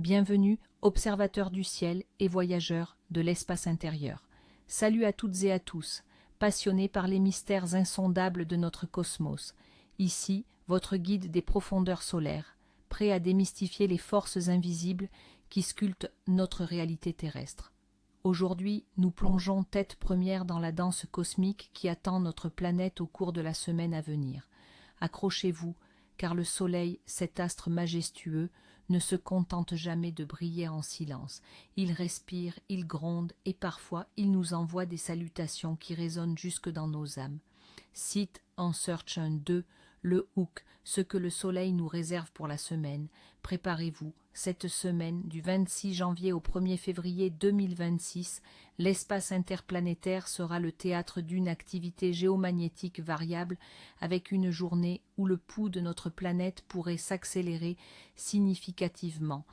Bienvenue, observateurs du ciel et voyageurs de l'espace intérieur. Salut à toutes et à tous, passionnés par les mystères insondables de notre cosmos. Ici, votre guide des profondeurs solaires, prêt à démystifier les forces invisibles qui sculptent notre réalité terrestre. Aujourd'hui, nous plongeons tête première dans la danse cosmique qui attend notre planète au cours de la semaine à venir. Accrochez-vous, car le Soleil, cet astre majestueux, ne se contente jamais de briller en silence. Il respire, il gronde et parfois il nous envoie des salutations qui résonnent jusque dans nos âmes. Cite en Search 1-2 le hook, ce que le Soleil nous réserve pour la semaine. Préparez-vous, cette semaine, du 26 janvier au 1er février 2026, l'espace interplanétaire sera le théâtre d'une activité géomagnétique variable avec une journée où le pouls de notre planète pourrait s'accélérer significativement.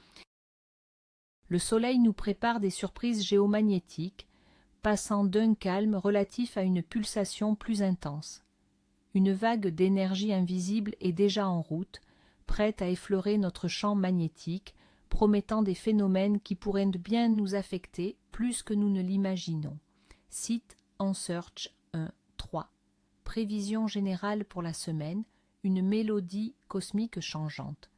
Le Soleil nous prépare des surprises géomagnétiques, passant d'un calme relatif à une pulsation plus intense. Une vague d'énergie invisible est déjà en route, prête à effleurer notre champ magnétique, promettant des phénomènes qui pourraient bien nous affecter plus que nous ne l'imaginons. Cite en Search 1-3. Prévision générale pour la semaine, une mélodie cosmique changeante.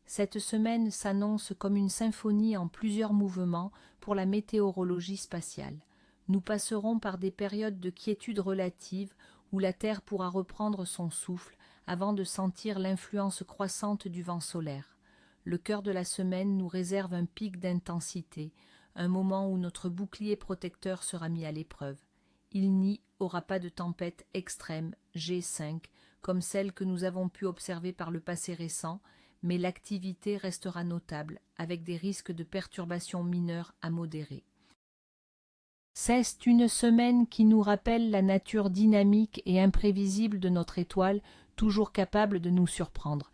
Cette semaine s'annonce comme une symphonie en plusieurs mouvements pour la météorologie spatiale. Nous passerons par des périodes de quiétude relative où la Terre pourra reprendre son souffle avant de sentir l'influence croissante du vent solaire. Le cœur de la semaine nous réserve un pic d'intensité, un moment où notre bouclier protecteur sera mis à l'épreuve. Il n'y aura pas de tempête extrême G5 comme celle que nous avons pu observer par le passé récent, mais l'activité restera notable, avec des risques de perturbations mineures à modérées. C'est une semaine qui nous rappelle la nature dynamique et imprévisible de notre étoile, toujours capable de nous surprendre.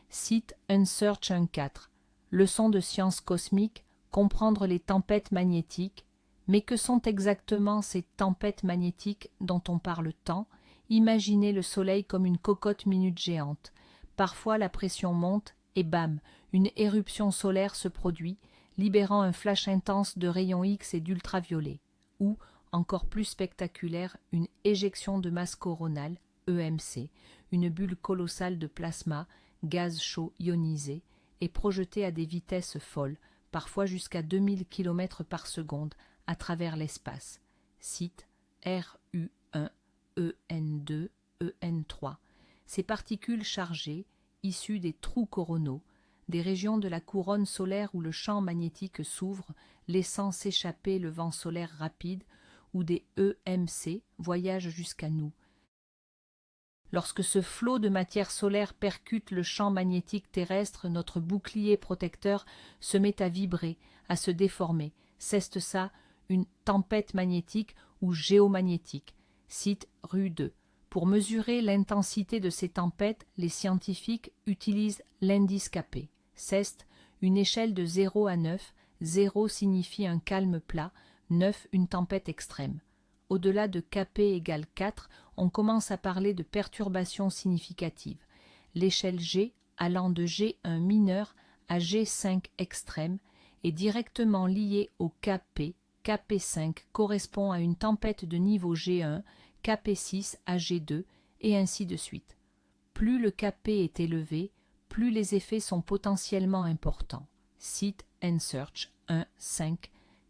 Cite Unsearch 1.4. Leçon de science cosmique, comprendre les tempêtes magnétiques. Mais que sont exactement ces tempêtes magnétiques dont on parle tant? Imaginez le Soleil comme une cocotte minute géante. Parfois la pression monte et bam, une éruption solaire se produit, libérant un flash intense de rayons X et d'ultraviolets. Ou, encore plus spectaculaire, une éjection de masse coronale, EMC, une bulle colossale de plasma, gaz chaud ionisé, est projetée à des vitesses folles, parfois jusqu'à 2000 km par seconde, à travers l'espace. Cite RU1, EN2, EN3. Ces particules chargées, issues des trous coronaux, des régions de la couronne solaire où le champ magnétique s'ouvre, laissant s'échapper le vent solaire rapide, ou des EMC voyagent jusqu'à nous. Lorsque ce flot de matière solaire percute le champ magnétique terrestre, notre bouclier protecteur se met à vibrer, à se déformer. C'est ça, une tempête magnétique ou géomagnétique. Cite RU2. Pour mesurer l'intensité de ces tempêtes, les scientifiques utilisent l'indice Kp. C'est une échelle de 0 à 9. 0 signifie un calme plat, 9 une tempête extrême. Au-delà de Kp égale 4, on commence à parler de perturbations significatives. L'échelle G, allant de G1 mineur à G5 extrême, est directement liée au Kp. Kp5 correspond à une tempête de niveau G1, Kp6 à G2, et ainsi de suite. Plus le Kp est élevé, plus les effets sont potentiellement importants. Cite Ensearch 1.5,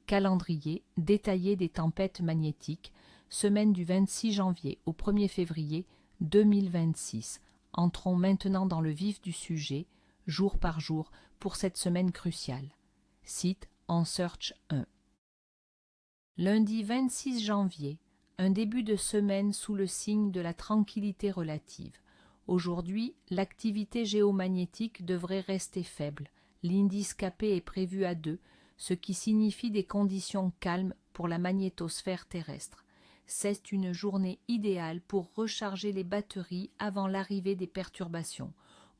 calendrier détaillé des tempêtes magnétiques, semaine du 26 janvier au 1er février 2026. Entrons maintenant dans le vif du sujet, jour par jour, pour cette semaine cruciale. Cite Ensearch 1. Lundi 26 janvier, un début de semaine sous le signe de la tranquillité relative. Aujourd'hui, l'activité géomagnétique devrait rester faible. L'indice Kp est prévu à 2, ce qui signifie des conditions calmes pour la magnétosphère terrestre. C'est une journée idéale pour recharger les batteries avant l'arrivée des perturbations.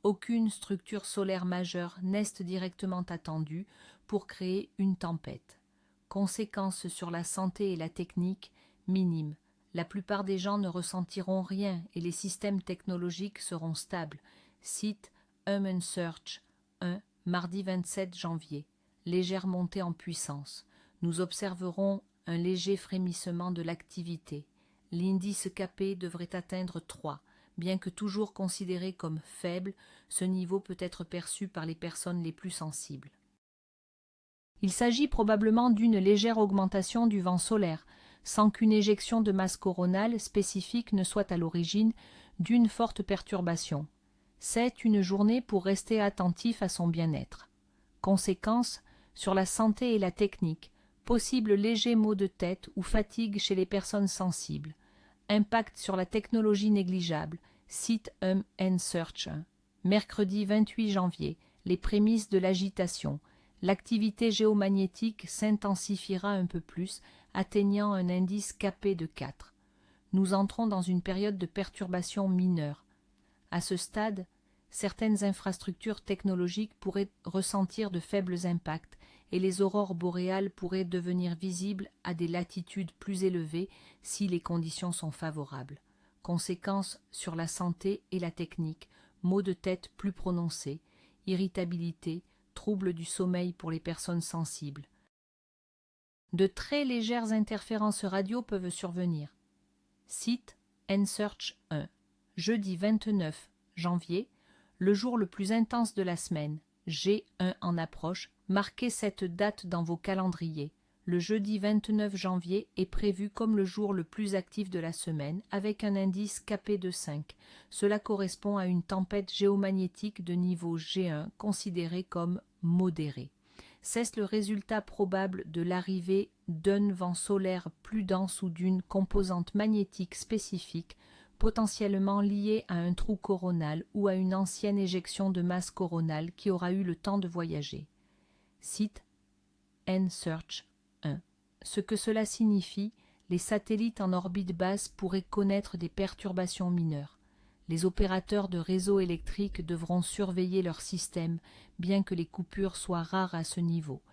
Aucune structure solaire majeure n'est directement attendue pour créer une tempête. Conséquences sur la santé et la technique minimes. La plupart des gens ne ressentiront rien et les systèmes technologiques seront stables. Cite Human Search 1, mardi 27 janvier. légère montée en puissance. Nous observerons un léger frémissement de l'activité. L'indice Kp devrait atteindre 3. Bien que toujours considéré comme faible, ce niveau peut être perçu par les personnes les plus sensibles. Il s'agit probablement d'une légère augmentation du vent solaire, sans qu'une éjection de masse coronale spécifique ne soit à l'origine d'une forte perturbation. C'est une journée pour rester attentif à son bien-être. Conséquences sur la santé et la technique, possible léger maux de tête ou fatigue chez les personnes sensibles. Impact sur la technologie négligeable, site Search. Mercredi 28 janvier, les prémices de l'agitation. L'activité géomagnétique s'intensifiera un peu plus, atteignant un indice Kp de 4. Nous entrons dans une période de perturbation mineure. À ce stade, certaines infrastructures technologiques pourraient ressentir de faibles impacts et les aurores boréales pourraient devenir visibles à des latitudes plus élevées si les conditions sont favorables. Conséquences sur la santé et la technique, maux de tête plus prononcés, irritabilité, troubles du sommeil pour les personnes sensibles. De très légères interférences radio peuvent survenir. Site Search 1. Jeudi 29 janvier, le jour le plus intense de la semaine, G1 en approche, marquez cette date dans vos calendriers. Le jeudi 29 janvier est prévu comme le jour le plus actif de la semaine, avec un indice Kp de 5. Cela correspond à une tempête géomagnétique de niveau G1 considérée comme modérée. C'est le résultat probable de l'arrivée d'un vent solaire plus dense ou d'une composante magnétique spécifique, potentiellement liée à un trou coronal ou à une ancienne éjection de masse coronale qui aura eu le temps de voyager. Site Search 1. Ce que cela signifie, les satellites en orbite basse pourraient connaître des perturbations mineures. Les opérateurs de réseaux électriques devront surveiller leur système, bien que les coupures soient rares à ce niveau.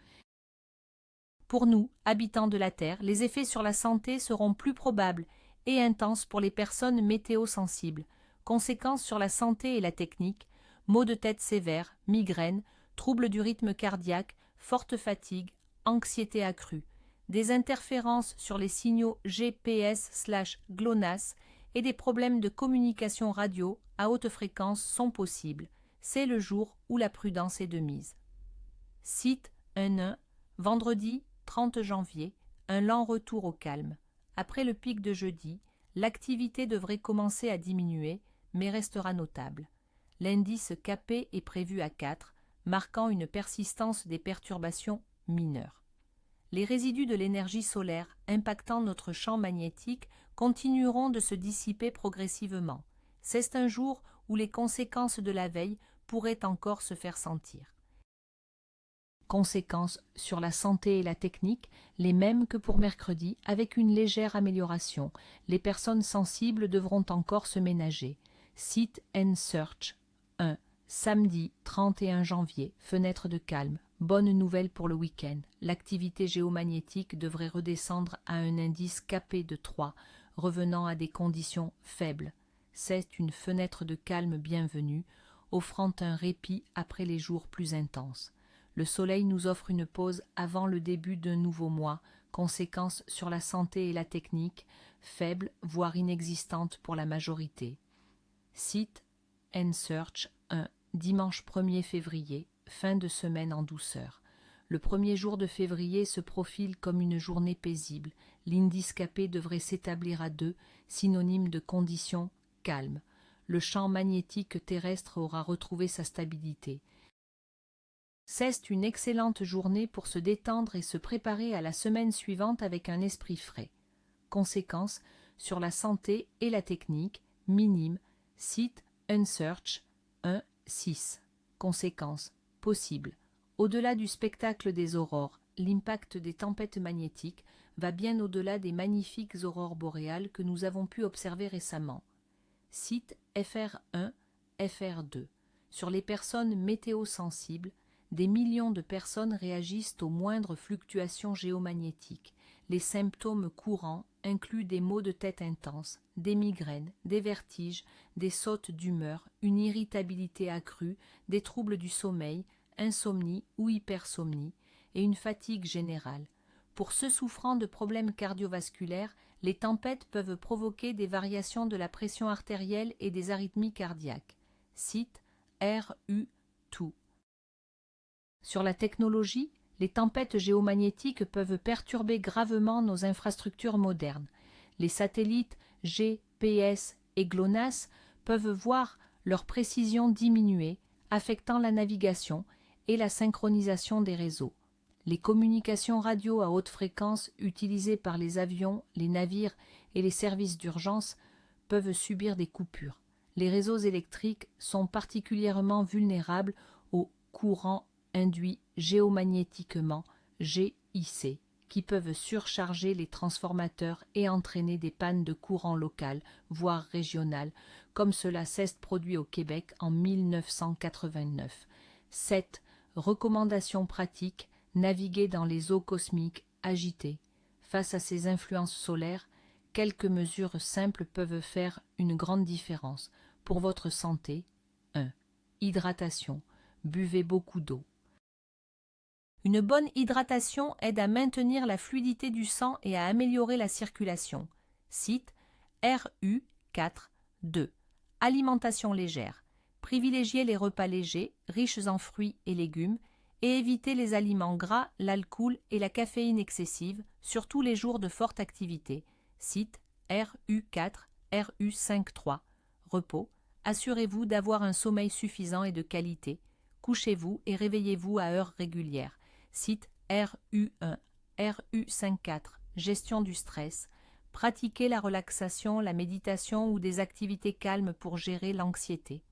Pour nous, habitants de la Terre, les effets sur la santé seront plus probables et intenses pour les personnes météosensibles. Conséquences sur la santé et la technique, maux de tête sévères, migraines, troubles du rythme cardiaque, forte fatigue, anxiété accrue. Des interférences sur les signaux GPS/GLONASS et des problèmes de communication radio à haute fréquence sont possibles. C'est le jour où la prudence est de mise. Site 1.1, vendredi 30 janvier, un lent retour au calme. Après le pic de jeudi, l'activité devrait commencer à diminuer, mais restera notable. L'indice Kp est prévu à 4, marquant une persistance des perturbations mineures. Les résidus de l'énergie solaire impactant notre champ magnétique continueront de se dissiper progressivement. C'est un jour où les conséquences de la veille pourraient encore se faire sentir. Conséquences sur la santé et la technique, les mêmes que pour mercredi, avec une légère amélioration. Les personnes sensibles devront encore se ménager. Site Search 1. Samedi 31 janvier, fenêtre de calme. Bonne nouvelle pour le week-end. L'activité géomagnétique devrait redescendre à un indice Kp de 3, revenant à des conditions faibles. C'est une fenêtre de calme bienvenue, offrant un répit après les jours plus intenses. Le soleil nous offre une pause avant le début d'un nouveau mois, conséquences sur la santé et la technique, faibles voire inexistantes pour la majorité. Site Search 1. Dimanche 1er février, fin de semaine en douceur. Le premier jour de février se profile comme une journée paisible. L'indice Kp devrait s'établir à 2, synonyme de conditions calmes. Le champ magnétique terrestre aura retrouvé sa stabilité. C'est une excellente journée pour se détendre et se préparer à la semaine suivante avec un esprit frais. Conséquences sur la santé et la technique, minime, site Search 1, 6. Conséquences possibles. Au-delà du spectacle des aurores, l'impact des tempêtes magnétiques va bien au-delà des magnifiques aurores boréales que nous avons pu observer récemment. Site FR1, FR2. Sur les personnes météosensibles, des millions de personnes réagissent aux moindres fluctuations géomagnétiques. Les symptômes courants incluent des maux de tête intenses, des migraines, des vertiges, des sautes d'humeur, une irritabilité accrue, des troubles du sommeil, insomnie ou hypersomnie, et une fatigue générale. Pour ceux souffrant de problèmes cardiovasculaires, les tempêtes peuvent provoquer des variations de la pression artérielle et des arythmies cardiaques. Cite RU2. Sur la technologie, les tempêtes géomagnétiques peuvent perturber gravement nos infrastructures modernes. Les satellites GPS et GLONASS peuvent voir leur précision diminuer, affectant la navigation et la synchronisation des réseaux. Les communications radio à haute fréquence utilisées par les avions, les navires et les services d'urgence peuvent subir des coupures. Les réseaux électriques sont particulièrement vulnérables aux courants induits géomagnétiquement, GIC, qui peuvent surcharger les transformateurs et entraîner des pannes de courant local, voire régionales, comme cela s'est produit au Québec en 1989. 7. Recommandations pratiques: naviguer dans les eaux cosmiques agitées. Face à ces influences solaires, quelques mesures simples peuvent faire une grande différence. Pour votre santé: 1. Hydratation. Buvez beaucoup d'eau. Une bonne hydratation aide à maintenir la fluidité du sang et à améliorer la circulation. Cite RU4.2. Alimentation légère. Privilégiez les repas légers, riches en fruits et légumes, et évitez les aliments gras, l'alcool et la caféine excessive, surtout les jours de forte activité. Cite RU4, RU5.3. Repos. Assurez-vous d'avoir un sommeil suffisant et de qualité. Couchez-vous et réveillez-vous à heures régulières. Cite RU1, RU5.4. Gestion du stress. Pratiquez la relaxation, la méditation ou des activités calmes pour gérer l'anxiété.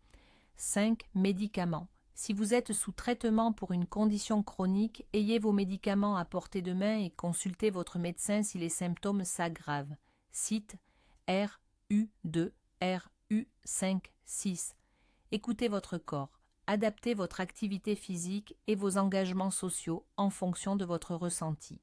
5. Médicaments. Si vous êtes sous traitement pour une condition chronique, ayez vos médicaments à portée de main et consultez votre médecin si les symptômes s'aggravent. Cite RU2, RU5.6. Écoutez votre corps. Adaptez votre activité physique et vos engagements sociaux en fonction de votre ressenti.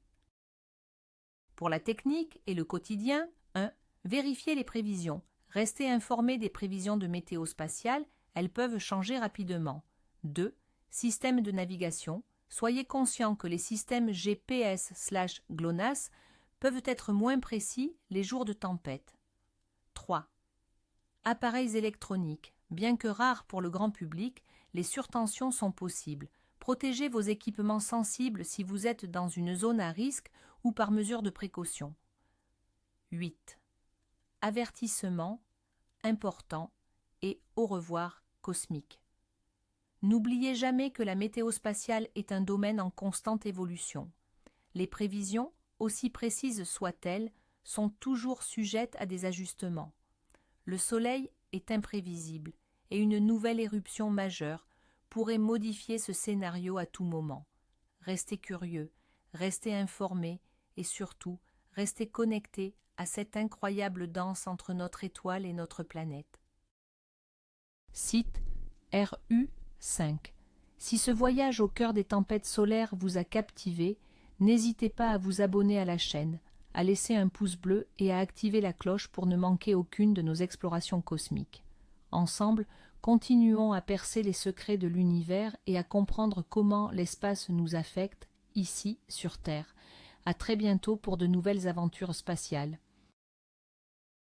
Pour la technique et le quotidien: 1. Vérifiez les prévisions. Restez informé des prévisions de météo spatiale, elles peuvent changer rapidement. 2. Système de navigation. Soyez conscient que les systèmes GPS/GLONASS peuvent être moins précis les jours de tempête. 3. Appareils électroniques. Bien que rares pour le grand public, les surtensions sont possibles. Protégez vos équipements sensibles si vous êtes dans une zone à risque ou par mesure de précaution. 8. Avertissement important et au revoir cosmique. N'oubliez jamais que la météo spatiale est un domaine en constante évolution. Les prévisions, aussi précises soient-elles, sont toujours sujettes à des ajustements. Le Soleil est imprévisible et une nouvelle éruption majeure pourrait modifier ce scénario à tout moment. Restez curieux, restez informés et surtout, restez connectés à cette incroyable danse entre notre étoile et notre planète. Cite RU5. Si ce voyage au cœur des tempêtes solaires vous a captivé, n'hésitez pas à vous abonner à la chaîne, à laisser un pouce bleu et à activer la cloche pour ne manquer aucune de nos explorations cosmiques. Ensemble, continuons à percer les secrets de l'univers et à comprendre comment l'espace nous affecte ici sur Terre. À très bientôt pour de nouvelles aventures spatiales.